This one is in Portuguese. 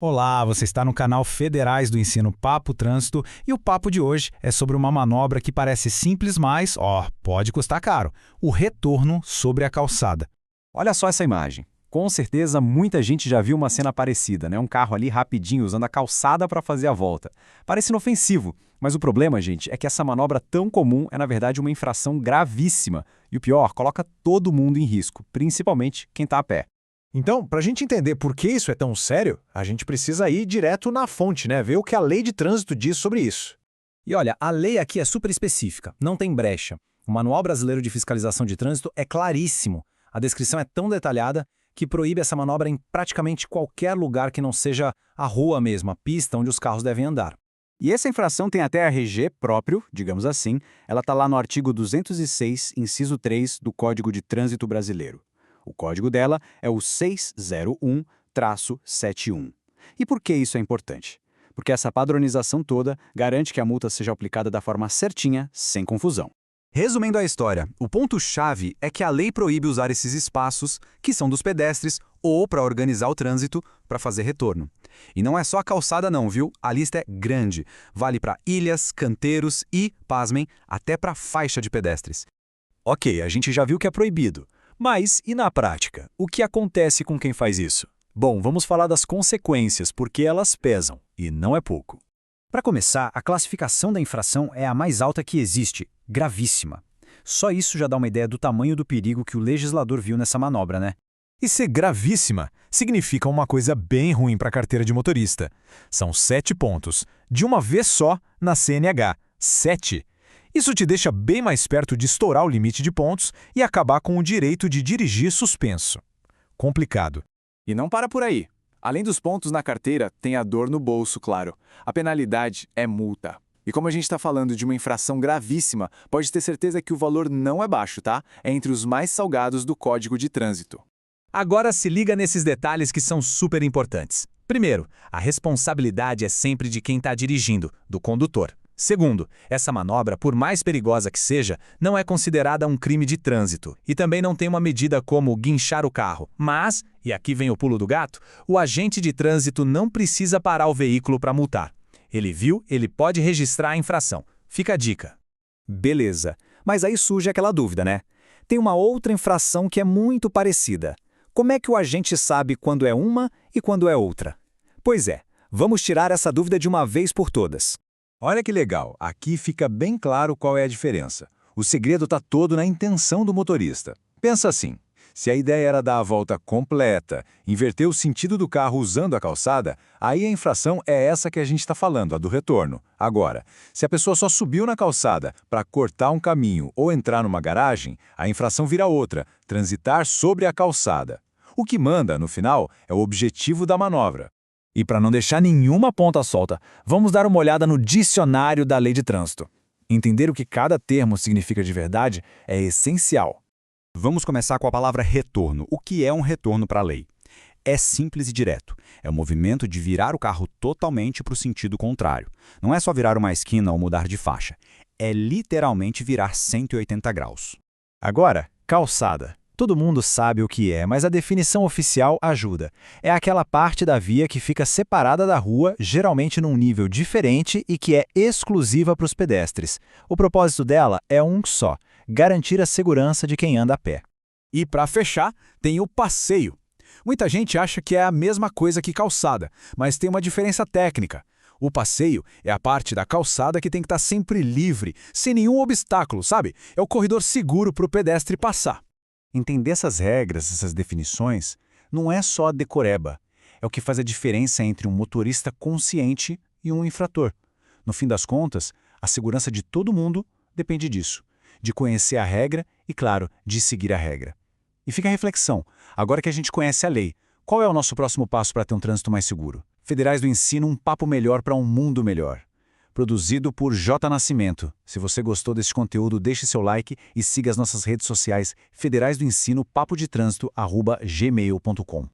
Olá, você está no canal Federais do Ensino Papo Trânsito e o papo de hoje é sobre uma manobra que parece simples, mas, pode custar caro: o retorno sobre a calçada. Olha só essa imagem. Com certeza muita gente já viu uma cena parecida, né? Um carro ali rapidinho usando a calçada para fazer a volta. Parece inofensivo, mas o problema, gente, é que essa manobra tão comum é na verdade uma infração gravíssima. E o pior, coloca todo mundo em risco, principalmente quem está a pé. Então, para a gente entender por que isso é tão sério, a gente precisa ir direto na fonte, né? Ver o que a lei de trânsito diz sobre isso. E olha, a lei aqui é super específica, não tem brecha. O Manual Brasileiro de Fiscalização de Trânsito é claríssimo. A descrição é tão detalhada que proíbe essa manobra em praticamente qualquer lugar que não seja a rua mesmo, a pista onde os carros devem andar. E essa infração tem até RG próprio, digamos assim, ela está lá no artigo 206, inciso 3 do Código de Trânsito Brasileiro. O código dela é o 601-71. E por que isso é importante? Porque essa padronização toda garante que a multa seja aplicada da forma certinha, sem confusão. Resumindo a história, o ponto-chave é que a lei proíbe usar esses espaços, que são dos pedestres, ou para organizar o trânsito, para fazer retorno. E não é só a calçada não, viu? A lista é grande. Vale para ilhas, canteiros e, pasmem, até para faixa de pedestres. Ok, a gente já viu que é proibido. Mas, e na prática? O que acontece com quem faz isso? Bom, vamos falar das consequências, porque elas pesam, e não é pouco. Para começar, a classificação da infração é a mais alta que existe, gravíssima. Só isso já dá uma ideia do tamanho do perigo que o legislador viu nessa manobra, né? E ser gravíssima significa uma coisa bem ruim para a carteira de motorista. São 7 pontos, de uma vez só na CNH. 7. Isso te deixa bem mais perto de estourar o limite de pontos e acabar com o direito de dirigir suspenso. Complicado. E não para por aí. Além dos pontos na carteira, tem a dor no bolso, claro. A penalidade é multa. E como a gente está falando de uma infração gravíssima, pode ter certeza que o valor não é baixo, tá? É entre os mais salgados do Código de Trânsito. Agora se liga nesses detalhes que são super importantes. Primeiro, a responsabilidade é sempre de quem está dirigindo, do condutor. Segundo, essa manobra, por mais perigosa que seja, não é considerada um crime de trânsito e também não tem uma medida como guinchar o carro. Mas, e aqui vem o pulo do gato, o agente de trânsito não precisa parar o veículo para multar. Ele viu, ele pode registrar a infração. Fica a dica. Beleza, mas aí surge aquela dúvida, né? Tem uma outra infração que é muito parecida. Como é que o agente sabe quando é uma e quando é outra? Pois é, vamos tirar essa dúvida de uma vez por todas. Olha que legal, aqui fica bem claro qual é a diferença. O segredo está todo na intenção do motorista. Pensa assim, se a ideia era dar a volta completa, inverter o sentido do carro usando a calçada, aí a infração é essa que a gente está falando, a do retorno. Agora, se a pessoa só subiu na calçada para cortar um caminho ou entrar numa garagem, a infração vira outra, transitar sobre a calçada. O que manda, no final, é o objetivo da manobra. E para não deixar nenhuma ponta solta, vamos dar uma olhada no dicionário da Lei de Trânsito. Entender o que cada termo significa de verdade é essencial. Vamos começar com a palavra retorno. O que é um retorno para a lei? É simples e direto. É o movimento de virar o carro totalmente para o sentido contrário. Não é só virar uma esquina ou mudar de faixa. É literalmente virar 180 graus. Agora, calçada. Todo mundo sabe o que é, mas a definição oficial ajuda. É aquela parte da via que fica separada da rua, geralmente num nível diferente e que é exclusiva para os pedestres. O propósito dela é um só: garantir a segurança de quem anda a pé. E para fechar, tem o passeio. Muita gente acha que é a mesma coisa que calçada, mas tem uma diferença técnica. O passeio é a parte da calçada que tem que estar sempre livre, sem nenhum obstáculo, sabe? É o corredor seguro para o pedestre passar. Entender essas regras, essas definições, não é só a decoreba. É o que faz a diferença entre um motorista consciente e um infrator. No fim das contas, a segurança de todo mundo depende disso, de conhecer a regra e, claro, de seguir a regra. E fica a reflexão, agora que a gente conhece a lei, qual é o nosso próximo passo para ter um trânsito mais seguro? Federais do Ensino, um papo melhor para um mundo melhor. Produzido por J. Nascimento. Se você gostou desse conteúdo, deixe seu like e siga as nossas redes sociais Federais do Ensino Papo de Trânsito @gmail.com.